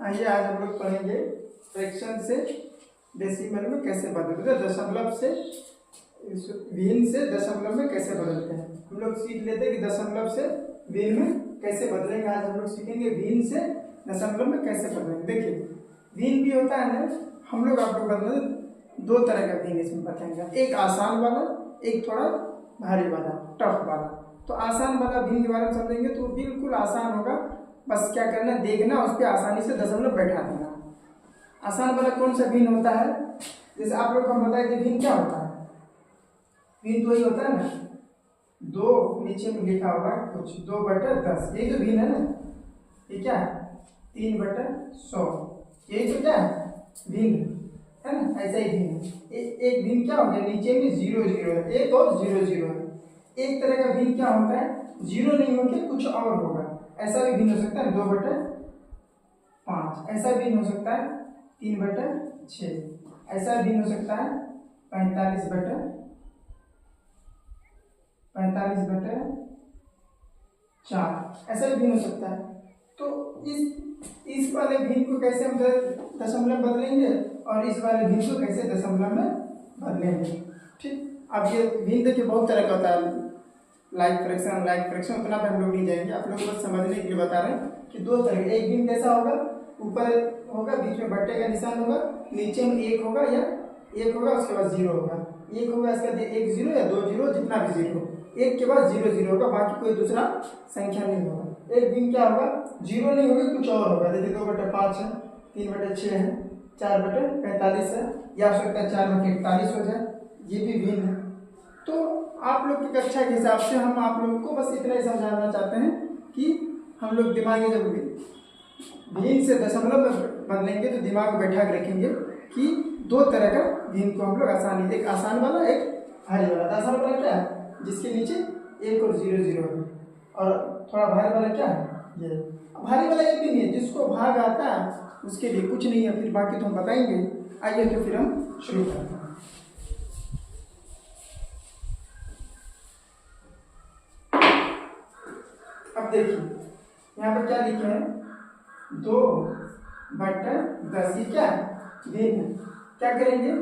आइए आज हम लोग पढ़ेंगे फ्रैक्शन से डेसिमल में कैसे बदलते हैं, दशमलव से भिन्न से दशमलव में कैसे बदलते हैं। हम लोग सीख लेते हैं कि दशमलव से भिन्न में कैसे बदलेंगे। आज हम लोग सीखेंगे भिन्न से दशमलव में कैसे बदलेंगे। देखिए भिन्न भी होता है ना, हम लोग आपको बदलेंगे दो तरह का भिन्न इसमें बताएंगे, एक आसान वाला, एक थोड़ा भारी वाला, टफ वाला। तो आसान वाला भिन्न के बारे में समझेंगे तो बिल्कुल आसान होगा, बस क्या करना है, देखना, उस पर आसानी से दशमलव बैठा देना। आसान वाला कौन सा भिन्न होता है, जैसे आप लोग को हम बताएं कि भिन्न क्या होता है। भिन्न तो वही होता है ना, दो नीचे में लिखा होगा कुछ 2/10, यही तो भिन्न है ना। ये क्या है 3/100, यही तो क्या है भिन्न है ना। ऐसा ही भिन्न एक भिन्न क्या हो गया, नीचे में 0 0 है, एक और 0 0 है। एक तरह का भिन्न क्या होता है, 0 नहीं होकर कुछ और होगा, ऐसा भी भिन्न हो सकता है 2/5, ऐसा भिन्न हो सकता है 3/6, ऐसा भिन्न हो सकता है 45/4, ऐसा भी भिन्न हो सकता है। तो इस वाले भिन्न को कैसे हम दशमलव बदलेंगे और इस वाले भिन्न को कैसे दशमलव में बदलेंगे। ठीक, अब ये भिन्न देखिए बहुत तरह का होता है, लाइक फ्रैक्शन उतना पे हम लोग नहीं जाएंगे, आप लोग को समझने के लिए बता रहे हैं कि दो तरह के। एक भिन्न कैसा होगा, ऊपर होगा, बीच में बट्टे का निशान होगा, नीचे में एक होगा या एक होगा, उसके बाद 0 होगा, एक होगा, इसके बाद 1 0 या 2 0, जितना भी 0, एक के बाद 0 0 होगा, बाकी कोई दूसरा संख्या नहीं होगा। एक भिन्न क्या होगा, 0 नहीं होगा, कुछ और होगा। देखिए 2/5 है, 3/6 है, 4/45 है, या हो सकता है 4/41 हो जाए, ये भी भिन्न है। तो आप लोग की कक्षा के हिसाब से हम आप लोगों को बस इतना ही समझाना चाहते हैं कि हम लोग दिमाग में जब भिन्न से दशमलव में बदलेंगे तो दिमाग में बैठा के रखेंगे कि दो तरह का भिन्न को हम लोग आसानी, एक आसान वाला, एक भारी वाला। आसान वाला क्या है, जिसके नीचे 1 और 0 0 है, और थोड़ा भारी वाला क्या है, ये भारी वाला एक भी नहीं है, जिसको भाग आता है उसके लिए कुछ नहीं है, फिर बाकी तो हम बताएंगे। आइए तो फिर हम शुरू करते हैं। अब देखिए यहाँ पर क्या लिखे हैं, 2/10, ये क्या है भिन्न। क्या करेंगे,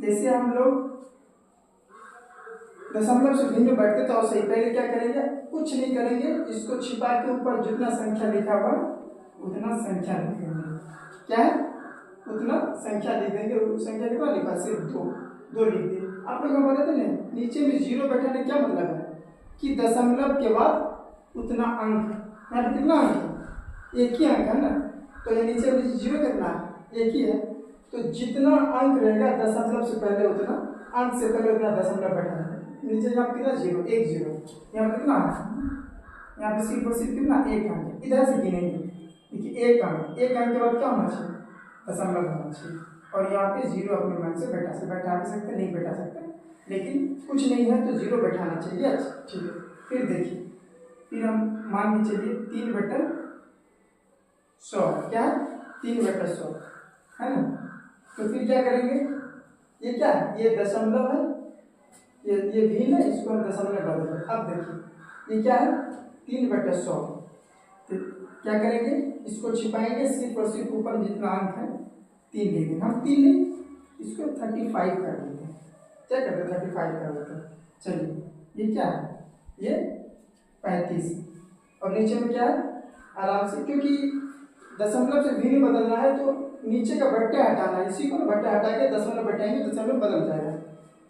जैसे हम लोग दशमलव से भिन्न बैठते तो सही, पहले क्या करेंगे, कुछ नहीं करेंगे, इसको छिपा के ऊपर जितना संख्या लिखा हुआ उतना संख्या लिख देंगे। क्या है, उतना संख्या लिख देंगे। संख्या कितना लिखा, सिर्फ 2 लिख दिए। आप लोग बताते थे ना, नीचे में 0 बैठाने क्या मतलब है कि दशमलव के बाद उतना अंक, यहाँ पे कितना अंक है, एक ही अंक है ना, तो ये नीचे 0 कितना है, एक ही है। तो जितना अंक रहेगा दशमलव से पहले उतना अंक से पहले उतना दशमलव बैठा है। नीचे यहाँ पे कितना 0, 1 0, यहाँ पे कितना अंक है, यहाँ पे सिर्फ और सिर्फ कितना, एक अंक है। इधर से गिनेंगे, देखिए एक अंक के बाद क्या होना चाहिए, दशमलव होना चाहिए। और यहाँ पे 0 अपने मन से बैठा भी सकते, नहीं बैठा सकते, लेकिन कुछ नहीं है तो 0 बैठाना चाहिए। अच्छा ठीक है, फिर देखिए, फिर हम मान के चलिए 3/100, क्या है 3/100 है ना। तो फिर क्या करेंगे, ये क्या है, ये दशमलव है, ये भिन्न है, इसको हम दशमलव बदल दें। अब देखिए ये क्या है 3/100, तो क्या करेंगे, इसको छिपाएंगे, सिर्फ और सिर्फ ऊपर जितना अंक है 3 लेंगे हम, 3 नहीं, इसको 35 कर देते हैं। क्या करते हैं, 35 कर देते हैं। चलिए ये क्या है, ये 35, और नीचे में क्या है, आराम से, क्योंकि दशमलव से भिन्न बदलना है तो नीचे का बट्टे हटाना है, इसी को बट्टे हटा के दशमलव बैठाएंगे, दशमलव बदल जाएगा।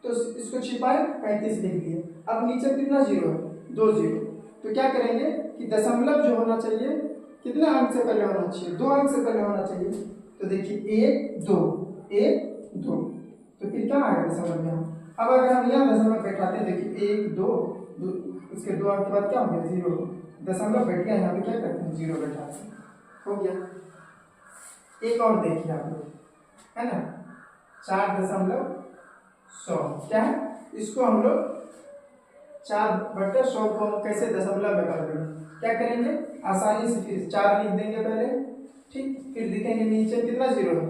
तो इसको छिपाए 35 लिख दिए। अब नीचे कितना 0 है, 2 0, तो क्या करेंगे कि दशमलव जो होना चाहिए कितने अंक से पहले होना चाहिए, 2 अंक से पहले होना चाहिए। तो देखिए 1 2 1 2, तो फिर क्या आ गया दशमलव में। अब अगर हम यहाँ दशमलव बैठाते हैं, देखिए 1 2, उसके 2 अंक के बाद क्या हो गया 0, दशमलव बैठ गया, यहाँ पे क्या करते हैं 0 बैठाते हैं, हो गया। एक और देखिए आप लोग, है ना, 4.100, क्या है, इसको हम लोग 4/100 को हम कैसे दशमलव में कर देंगे। क्या करेंगे, आसानी से फिर 4 लिख देंगे पहले, ठीक, फिर लिखेंगे नीचे कितना 0 है,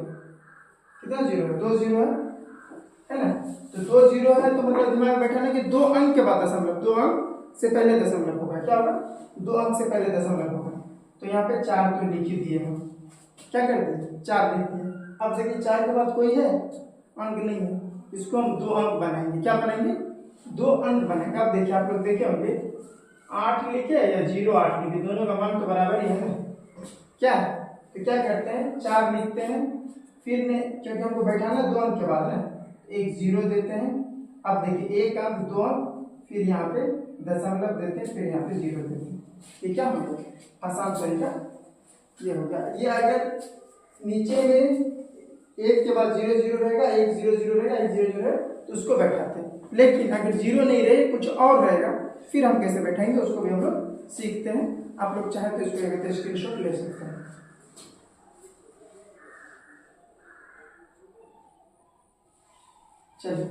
कितना 0 है, 2 0 है ना। तो 2 0 है तो मतलब दिमाग में बैठाना कि 2 अंक के बाद दशमलव, 2 अंक से पहले दशमलव होगा, क्या होगा, 2 अंक से पहले दशमलव होगा। तो यहाँ पे 4 तो लिख ही दिए हम, क्या कर दिए 4 लिख दिए। अब देखिए 4 के बाद कोई है अंक नहीं है, इसको हम 2 अंक बनाएंगे। क्या बनाएंगे 2 अंक बनाएंगे। अब देखिए आप लोग देखे होंगे 8 लिखे या 0 8 लिखे, दोनों का मान तो बराबर ही है ना। क्या तो क्या करते हैं 4 लिखते हैं, फिर ने क्योंकि हमको बैठाना 2 अंक के बाद ना एक 0 देते हैं। अब देखिए 1 अंक 2 अंक, फिर यहाँ पे दशमलव देते हैं, फिर यहाँ पे 0 देते हैं। ये क्या हो गया आसान तरीका ये हो गया। ये अगर नीचे में 1 के बाद 0 0 रहेगा, 1 0 0 रहेगा, 1 0 0 रहेगा तो उसको बैठाते हैं। लेकिन अगर 0 नहीं रहे कुछ और रहेगा फिर हम कैसे बैठाएंगे उसको भी हम लोग सीखते हैं। आप लोग चाहे तो इसको स्क्रीनशॉट ले सकते हैं। चलिए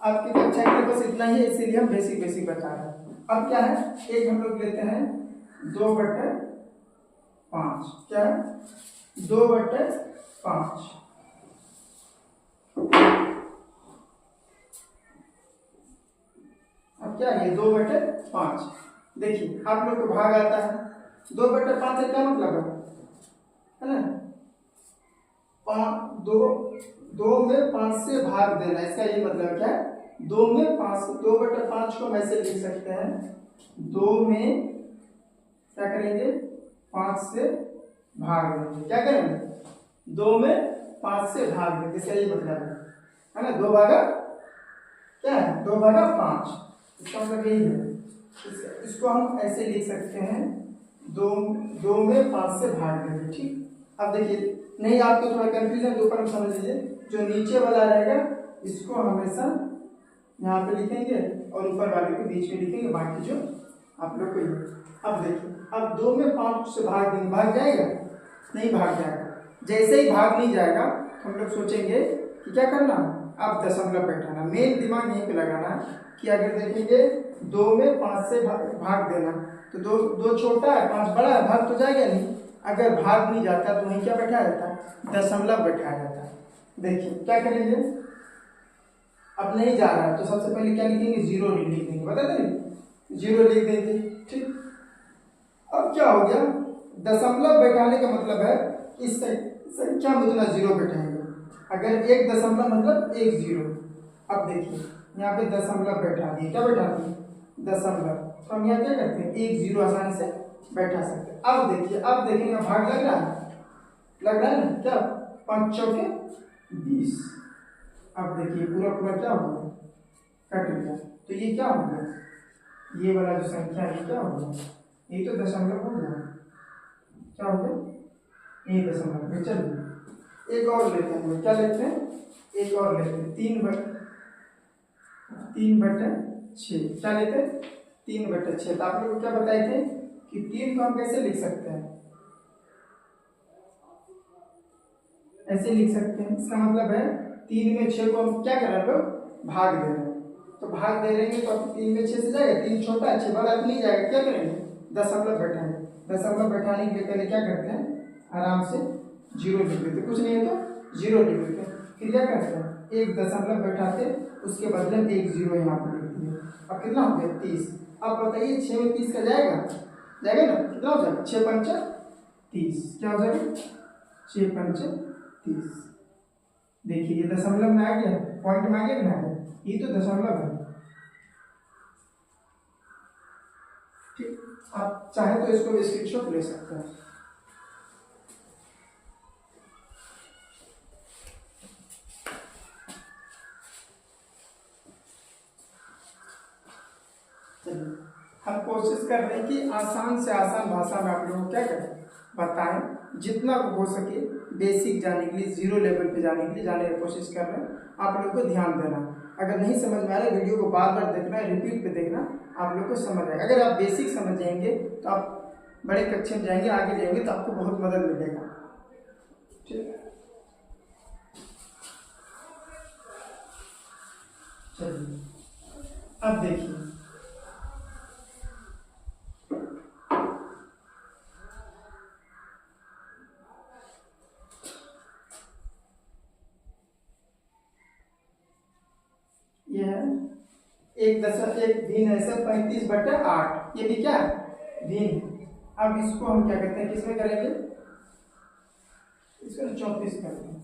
आपकी कक्षा के लिए बस इतना ही है, इसीलिए हम बेसिक बता रहे हैं। अब क्या है एक हम लोग लेते हैं 2/5। क्या है 2/5। अब क्या है 2/5। देखिए आप लोग को भाग आता है 2/5 है, क्या मतलब है ना 2 में 5 से भाग देना, इसका ये मतलब क्या है 2 में 5 2/5 को हम ऐसे लिख सकते हैं 2 में क्या करेंगे 5 से भाग देंगे। क्या करेंगे 2 में 5 से भाग देंगे, इसका ये मतलब है ना 2 भागा क्या है 2/5, इसका मतलब यही है। इसको हम ऐसे लिख सकते हैं 2 में 5 से भाग देंगे। ठीक अब देखिए नहीं आपको थोड़ा कंफ्यूजन तो ऊपर समझ लीजिए, जो नीचे वाला रहेगा इसको हमेशा यहाँ पे लिखेंगे और ऊपर वाले के बीच में लिखेंगे, बाकी जो आप लोग को ये। अब देखिए अब 2 में 5 से भाग देंगे, भाग जाएगा नहीं भाग जाएगा। जैसे ही भाग नहीं जाएगा हम लोग सोचेंगे कि क्या करना अब दशमलव बैठाना। मेन दिमाग यहीं पे लगाना कि अगर देखेंगे 2 में 5 से भाग देना तो 2 छोटा है 5 बड़ा है, भाग तो जाएगा नहीं। अगर भाग नहीं जाता तो वहीं क्या बैठाया जाता दशमलव बैठाया जाता। देखिए क्या करेंगे अब नहीं जा रहा है तो सबसे पहले क्या लिखेंगे 0 लिख देंगे, बता दें 0 लिख देंगे। ठीक अब क्या हो गया दशमलव बैठाने का मतलब है इस संख्या में उतना 0 बैठाएंगे। अगर 1 दशमलव मतलब 1 0। अब देखिए यहाँ पे दशमलव बैठा दिए, क्या बैठा दिए दशमलव, तो हम यहाँ क्या करते हैं 1 0 आसानी से बैठा सकते हैं। अब देखिए अब देखेंगे भाग लग रहा है ना क्या 5 चौके 20। अब देखिए पूरा क्या हो गया कट गया, तो ये क्या हो गया ये वाला जो संख्या है क्या हो गया ये तो दशमलव हो गया। क्या हो गया 1 दशमलव। चलिए एक और लेते हैं, क्या लेते हैं एक और लेते हैं 3/6। क्या लेते हैं 3/6। तो आप लोग क्या बताए थे कि 3 को हम कैसे लिख सकते हैं ऐसे लिख सकते हैं। इसका मतलब है 3 में 6 को हम क्या कर रहे हैं भाग दे रहे हैं, तो भाग दे रहेंगे तो 3 में 6 से जाएगा, 3 छोटा है 6 बड़ा तो नहीं जाएगा। क्या करेंगे दशमलव बैठाएंगे। दशमलव बैठाने के लिए पहले क्या करते हैं आराम से 0 लिख देते, कुछ नहीं है तो 0 लिख देते, फिर क्या करते हैं 1 दशमलव बैठाते उसके बदले में 1 0 यहाँ पर लिख दिए। अब कितना हो गया 30। अब बताइए 6 में 30 का जाएगा ना, कितना हो जाएगा 6 पंच 30। क्या हो जाएगा 6 पंच 30। देखिए ये दशमलव में आ गया, पॉइंट में आ गया ना, ये तो दशमलव है। ठीक आप चाहे तो इसको स्क्रीनशॉट ले सकते हैं। हम कोशिश कर रहे हैं कि आसान से आसान भाषा में आप लोगों को क्या करें बताएं, जितना हो सके बेसिक जाने के लिए 0 लेवल पे जाने की कोशिश कर रहे हैं। आप लोग को ध्यान देना, अगर नहीं समझ में आ रहा वीडियो को बार बार देखना, रिपीट पे देखना, आप लोग को समझ आएगा। अगर आप बेसिक समझ जाएंगे तो आप बड़े कक्षा में जाएंगे, आगे जाएंगे तो आपको बहुत मदद मिलेगा। ठीक चलिए अब देखिए एक भिन्न है सर 35/8, ये भी क्या भिन्न। अब इसको हम क्या करते हैं, किसमें करेंगे, इसको 34 करते हैं,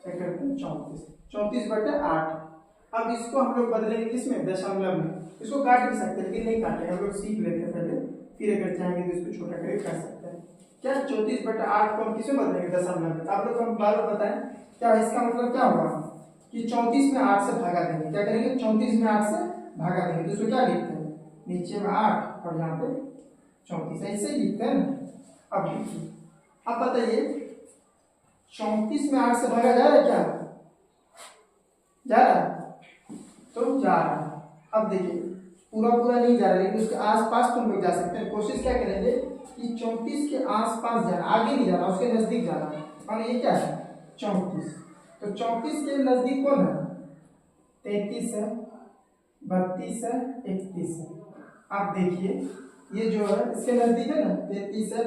क्या करते हैं 34/8। अब इसको हम लोग बदलेंगे किसमें, दशमलव में। इसको काट भी सकते हैं लेकिन नहीं काटे, हम लोग सीख लेते हैं पहले, फिर अगर चाहेंगे तो इसको छोटा करके कर सकते हैं। क्या 34/8 को हम किसमें बदलेंगे, दशमलव में। आप लोग को हम बार बार बताएं क्या इसका मतलब क्या होगा कि 34 में 8 से भागा देंगे। क्या करेंगे, 34 में 8 से भागा देंगे, तो इसको क्या लिखते हैं, नीचे में 8 और यहाँ पे 34, ऐसे ही लिखते हैं ना। अब लिखिए, अब बताइए 34 में 8 से भागा जा रहा है क्या, जा रहा है, तो जा रहा है। अब देखिए पूरा पूरा नहीं जा रहा लेकिन उसके आसपास तुम लोग जा सकते हैं। कोशिश क्या करेंगे कि 34 के आसपास जाना, आगे नहीं जाना, उसके नजदीक जाना। और ये क्या है 34, तो 34 के नजदीक कौन है, 33 है, 32 है, 31 है। आप देखिए ये जो है इसके नजदीक है ना, 33 है,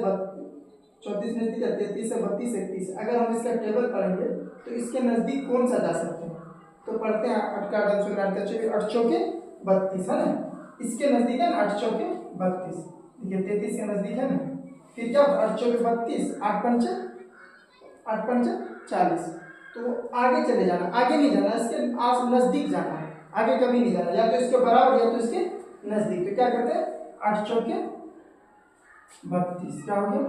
34 नजदीक है, 33 है, 32 है, 31। अगर हम इसका टेबल पढ़ेंगे तो इसके नजदीक कौन सा जा सकते हैं, तो पढ़ते हैं 8 का 8 चौके 32 है ना, इसके नजदीक है ना 8 चौके 32, देखिए 33 के नजदीक है ना। फिर क्या 8 चौके 32, 8 पंचे 40, तो आगे चले जाना, आगे नहीं जाना, इसके आस नजदीक जाना है, आगे कभी नहीं जाना, या तो इसके बराबर या तो इसके नजदीक। तो क्या करते हैं 8 चौके 32, क्या हो गया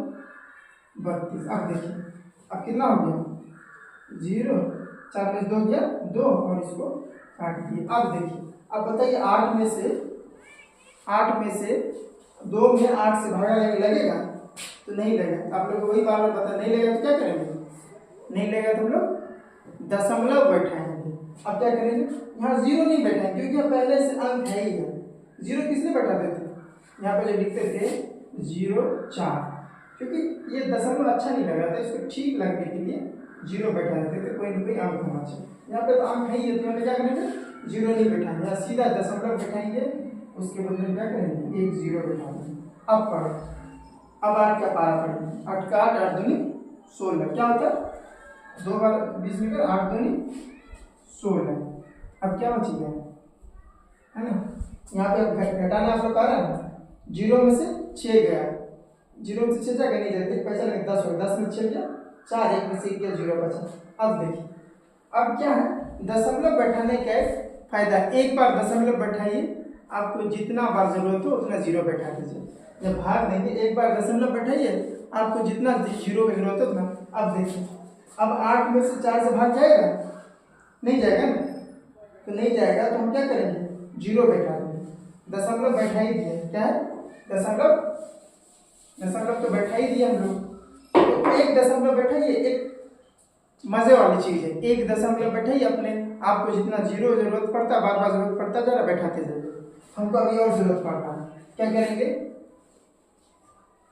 32। अब देखिए अब कितना हो गया 0, 4 में 2 गया 2 और इसको काट दिए। अब देखिए अब बताइए 8 में से 2 में 8 से भागा लगेगा, तो नहीं लगेगा। आप लोग को वही बार बार बता, नहीं लगेगा तो क्या करेंगे, नहीं लगेगा तो हम लोग दशमलव बैठाएंगे। अब क्या करेंगे, यहाँ 0 नहीं बैठाएंगे क्योंकि पहले से अंक है ही है। 0 किसने बैठाते थे, यहाँ पे जो लिखते थे 0 4, क्योंकि ये दशमलव अच्छा नहीं लग रहा था, इसको ठीक लगने के लिए 0 बैठा देते थे, कोई ना कोई अंक होना चाहिए। यहाँ पे तो अंक है ही है, तो यहाँ पे क्या करेंगे 0 नहीं बैठाएंगे, यहाँ सीधा दशमलव बैठाएंगे, उसके बदले में क्या करेंगे 1 0 बैठा देंगे। अब पढ़ो, अब 8 का पारा पढ़ेंगे, 8 का 8, 8 दूनी 16, क्या होता है 2 बार 20 में कर 8 दूनी 16। अब क्या बचेगा, है ना, यहाँ पे घटाना आप लोग आ रहा है ना, 0 में से 6 गया, 0 में से 6 जाएगा, नहीं जाते पैसा लगे 10 हो, 10 में 6 गया 4, 1 में से गया 0 बचा। अब देखिए अब क्या है, दशमलव बैठाने का एक फायदा, एक बार दशमलव बैठाइए, आपको जितना बार जरूरत हो उतना 0 बैठा दीजिए। जब भाग देंगे एक बार दशमलव बैठाइए, आपको जितना 0 की जरूरत है उतना। अब देखिए अब 8 में से 4 से भाग जाएगा, नहीं जाएगा ना, तो नहीं जाएगा तो हम क्या करेंगे 0 बैठा देंगे। दशमलव बैठा ही दिए, क्या है दशमलव तो बैठा ही दिया हम लोग, तो एक दशमलव बैठाइए, एक मजे वाली चीज है, एक दशमलव बैठाइए, अपने आपको जितना 0 जरूरत पड़ता है, बार बार जरूरत पड़ता जरा बैठाते जाइए। हमको अभी और जरूरत पड़ता है, क्या करेंगे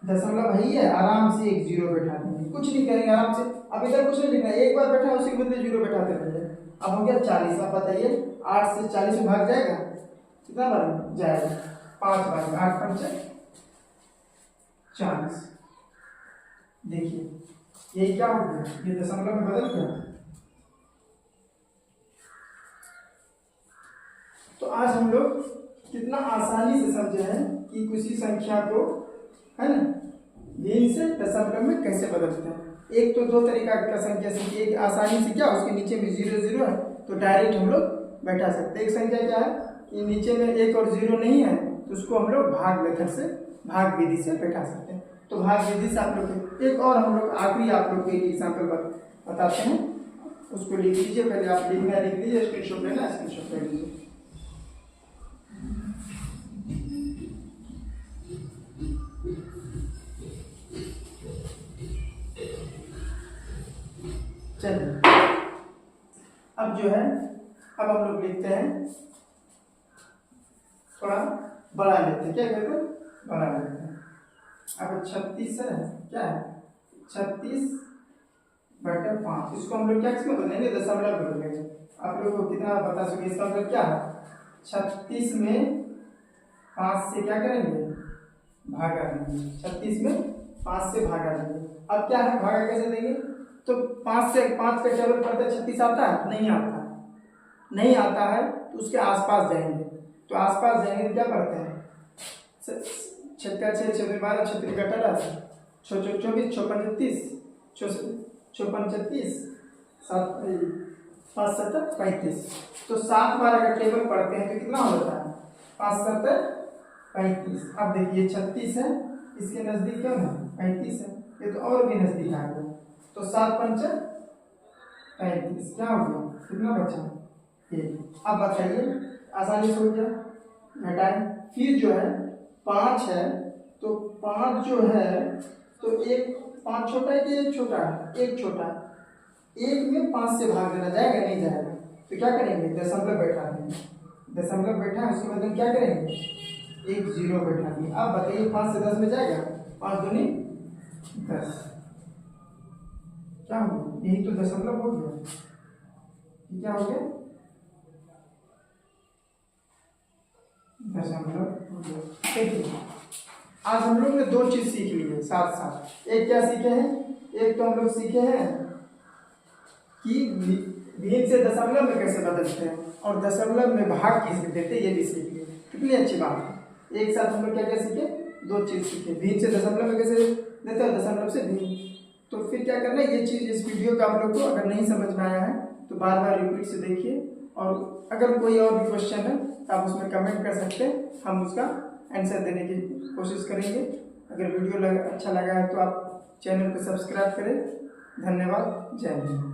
दशमलव है ही है, आराम से एक 0 बैठा देंगे, कुछ नहीं करेंगे आराम से। अब इधर कुछ नहीं लिखना है, एक बार बैठा उसी के बदले 0 बैठाते रहिए। अब हो गया 40। अब बताइए 8 से 40 में भाग जाएगा, कितना बार जाएगा 5 बार, 8 पंचे 40। देखिए ये क्या हो गया, ये दशमलव में बदल गया। तो आज हम लोग कितना आसानी से समझे हैं कि किसी संख्या को, है ना, भिन्न से दशमलव में कैसे बदलते हैं। एक तो 2 तरीका का संख्या सीखी, एक आसानी से क्या उसके नीचे में 0 0 है तो डायरेक्ट हम लोग बैठा सकते हैं। एक संख्या क्या है कि नीचे में 1 और 0 नहीं है तो उसको हम लोग भाग मेथड से, भाग विधि से बैठा सकते हैं। तो भाग विधि से आप लोग एक और हम लोग आखिरी आप लोग को एक एग्जाम्पल बताते हैं, उसको लिख लीजिए। पहले आप लिखना लिख लीजिए, स्क्रीनशॉट लेना, स्क्रीनशॉट ले लीजिए। चलिए अब जो है, अब हम लोग लिखते हैं थोड़ा बड़ा लेते हैं, क्या कहते हैं बड़ा लेते हैं। अब 36 है, क्या है 36/5, इसको हम लोग क्या किसमें बदलेंगे दशमलव में बदलेंगे। आप लोग को कितना बता सके, इसका मतलब क्या है 36 में 5 से क्या करेंगे भागा देंगे, 36 में 5 से भागा देंगे। अब क्या है भागा कैसे देंगे, तो 5 से 5 का टेबल पढ़ते 36 आता है नहीं आता, नहीं आता है तो उसके आसपास जाएंगे। तो आसपास जाएंगे तो क्या पढ़ते हैं, 6 का 6, 6 12, 6 का 18, 6 24, 6 35, 6 35, 7 5 7 35। तो 7 12 का टेबल पढ़ते हैं तो कितना होता है, 5 7 35। अब देखिए 36 है, इसके नजदीक क्या है 35 है, ये तो और भी नजदीक आ गया। तो 7 5 35 क्या हो गया, कितना बचा ये। अब बताइए आसानी से हो गया, घटाएं। फिर जो है 5 है तो 5 जो है तो एक 5 छोटा है कि एक छोटा है, एक छोटा। एक में 5 से भाग देना, जाएगा नहीं जाएगा, तो क्या करेंगे दशमलव बैठा देंगे। दशमलव बैठा है उसके बाद हम क्या करेंगे, एक 0 बैठा दिए। अब बताइए 5 से 10 में जाएगा, 5 दूनी 10, क्या हो गया, यही तो दशमलव हो गया। क्या हो गया, दशमलव हो गया। देखिए आज हम लोग ने 2 चीज सीख ली है साथ साथ। एक क्या सीखे हैं, एक तो हम लोग सीखे हैं कि भिन्न से दशमलव में कैसे बदलते हैं और दशमलव में भाग कैसे देते हैं, ये भी सीख लिए। कितनी अच्छी बात है। एक साथ हम लोग क्या क्या सीखे, 2 चीज सीखे, भिन्न से दशमलव में कैसे देते हैं, दशमलव से भिन्न। तो फिर क्या करना है, ये चीज इस वीडियो का आप लोग को अगर नहीं समझ में आया है तो बार बार रिपीट से देखिए, और अगर कोई और भी क्वेश्चन है तो आप उसमें कमेंट कर सकते हैं, हम उसका आंसर देने की कोशिश करेंगे। अगर वीडियो अच्छा लगा है तो आप चैनल को सब्सक्राइब करें। धन्यवाद, जय हिंद।